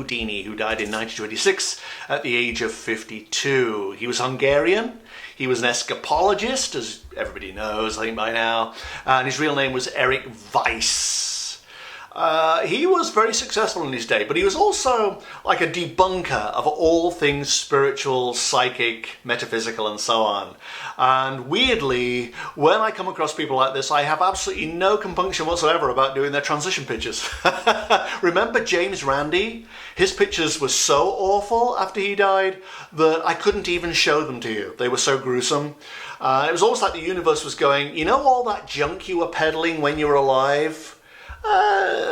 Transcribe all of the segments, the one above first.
Houdini, who died in 1926 at the age of 52. He was Hungarian. He was an escapologist, as everybody knows, I think by now, and his real name was Erik Weisz. He was very successful in his day, but he was also like a debunker of all things spiritual, psychic, metaphysical, and so on. And weirdly, when I come across people like this, I have absolutely no compunction whatsoever about doing their transition pictures. Remember James Randi? His pictures were so awful after he died that I couldn't even show them to you. They were so gruesome. It was almost like the universe was going, you know all that junk you were peddling when you were alive?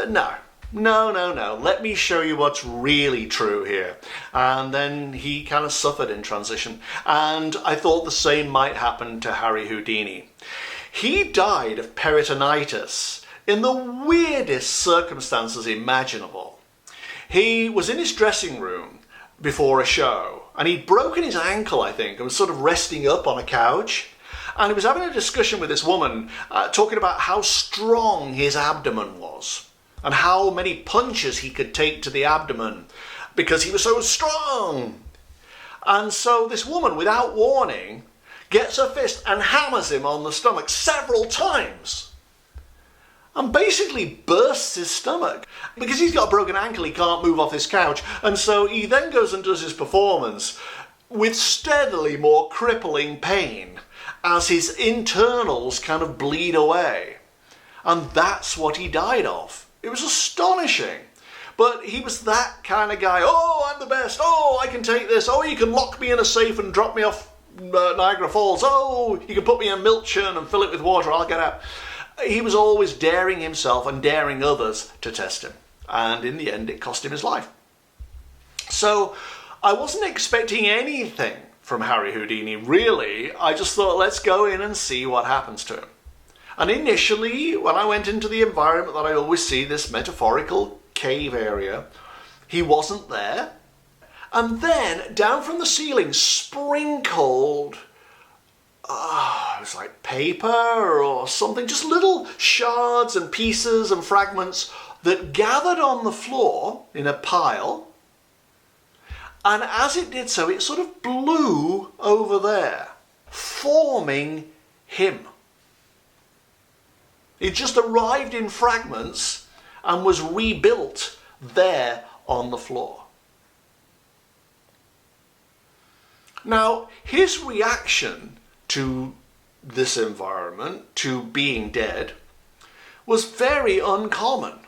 No. Let me show you what's really true here. And then he kind of suffered in transition. And I thought the same might happen to Harry Houdini. He died of peritonitis in the weirdest circumstances imaginable. He was in his dressing room before a show, and he'd broken his ankle, I think, and was sort of resting up on a couch. And he was having a discussion with this woman, talking about how strong his abdomen was and how many punches he could take to the abdomen because he was so strong. And so this woman, without warning, gets her fist and hammers him on the stomach several times and basically bursts his stomach. Because he's got a broken ankle, he can't move off his couch. And so he then goes and does his performance with steadily more crippling pain as his internals kind of bleed away. And that's what he died of. It was astonishing. But he was that kind of guy. Oh, I'm the best. Oh, I can take this. Oh, you can lock me in a safe and drop me off Niagara Falls. Oh, you can put me in a milk churn and fill it with water. I'll get out. He was always daring himself and daring others to test him. And in the end, it cost him his life. So I wasn't expecting anything from Harry Houdini, really. I just thought, let's go in and see what happens to him. And initially, when I went into the environment that I always see, this metaphorical cave area, he wasn't there. And then, down from the ceiling, sprinkled, it was like paper or something, just little shards and pieces and fragments that gathered on the floor in a pile. And as it did so, it sort of blew over there, forming him. It just arrived in fragments and was rebuilt there on the floor. Now, his reaction to this environment, to being dead, was very uncommon.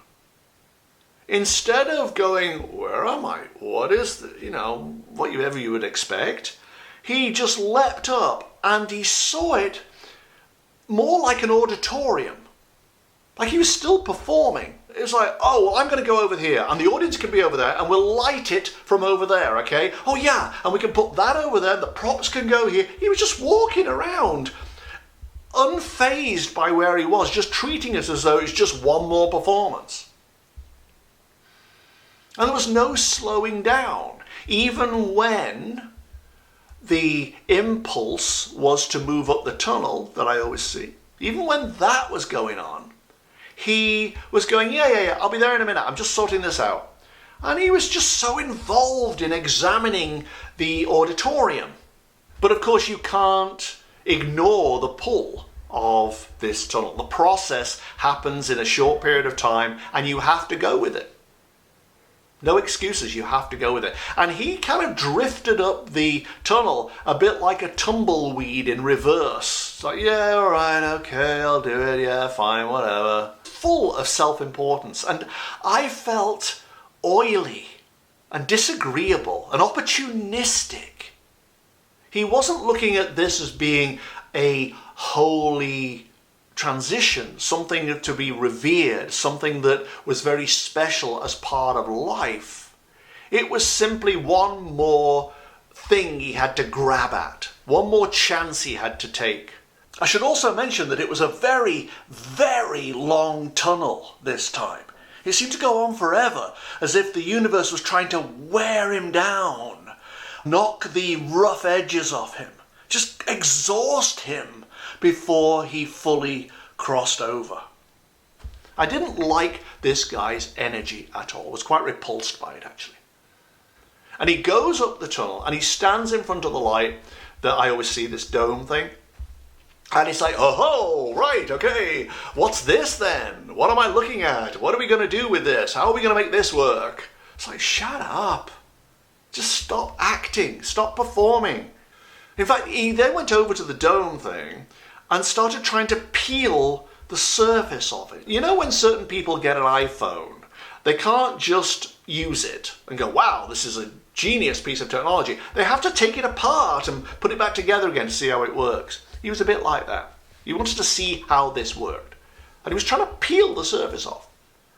Instead of going, where am I? What is the, whatever you would expect, he just leapt up and he saw it more like an auditorium. Like he was still performing. It was like, oh, well, I'm going to go over here and the audience can be over there and we'll light it from over there, okay? Oh yeah, and we can put that over there, the props can go here. He was just walking around, unfazed by where he was, just treating it as though it's just one more performance. And there was no slowing down, even when the impulse was to move up the tunnel that I always see. Even when that was going on, he was going, yeah, I'll be there in a minute. I'm just sorting this out. And he was just so involved in examining the auditorium. But of course, you can't ignore the pull of this tunnel. The process happens in a short period of time, and you have to go with it. No excuses, you have to go with it. And he kind of drifted up the tunnel a bit like a tumbleweed in reverse. It's like, yeah, all right, okay, I'll do it, yeah, fine, whatever. Full of self-importance. And I felt oily and disagreeable and opportunistic. He wasn't looking at this as being a holy transition, something to be revered, something that was very special as part of life. It was simply one more thing he had to grab at, one more chance he had to take. I should also mention that it was a very, very long tunnel this time. It seemed to go on forever, as if the universe was trying to wear him down, knock the rough edges off him, just exhaust him before he fully crossed over. I didn't like this guy's energy at all. I was quite repulsed by it, actually. And he goes up the tunnel and he stands in front of the light that I always see, this dome thing. And he's like, oh, right, okay, what's this then? What am I looking at? What are we going to do with this? How are we going to make this work? It's like, shut up. Just stop acting. Stop performing. In fact, he then went over to the dome thing and started trying to peel the surface of it. You know when certain people get an iPhone, they can't just use it and go, wow, this is a genius piece of technology. They have to take it apart and put it back together again to see how it works. He was a bit like that. He wanted to see how this worked. And he was trying to peel the surface off.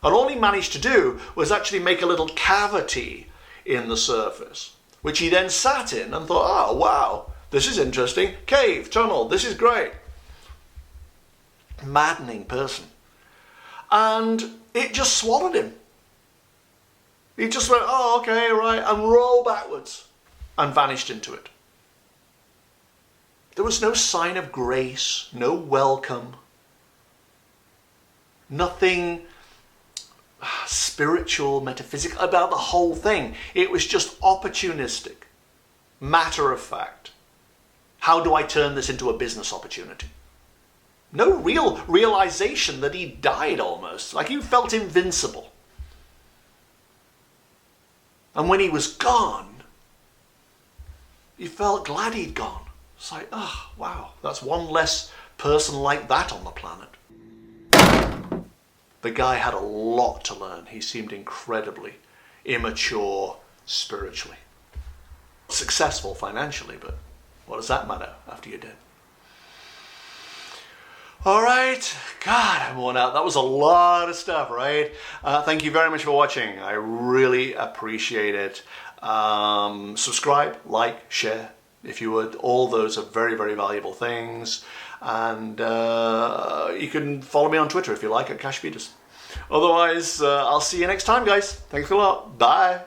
And all he managed to do was actually make a little cavity in the surface, which he then sat in and thought, oh, wow, this is interesting. Cave, tunnel, this is great. Maddening person. And it just swallowed him. He just went, oh, okay, right, and rolled backwards and vanished into it. There was no sign of grace, no welcome, nothing spiritual, metaphysical about the whole thing. It was just opportunistic, matter of fact. How do I turn this into a business opportunity? No real realization that he died almost, like he felt invincible. And when he was gone, he felt glad he'd gone. It's like, oh, wow, that's one less person like that on the planet. The guy had a lot to learn. He seemed incredibly immature spiritually. Successful financially, but what does that matter after you're dead? All right, God, I'm worn out. That was a lot of stuff, right? Thank you very much for watching. I really appreciate it. Subscribe, like, share, if you would. All those are very, very valuable things. And you can follow me on Twitter if you like, at Cash Peters. Otherwise, I'll see you next time, guys. Thanks a lot. Bye.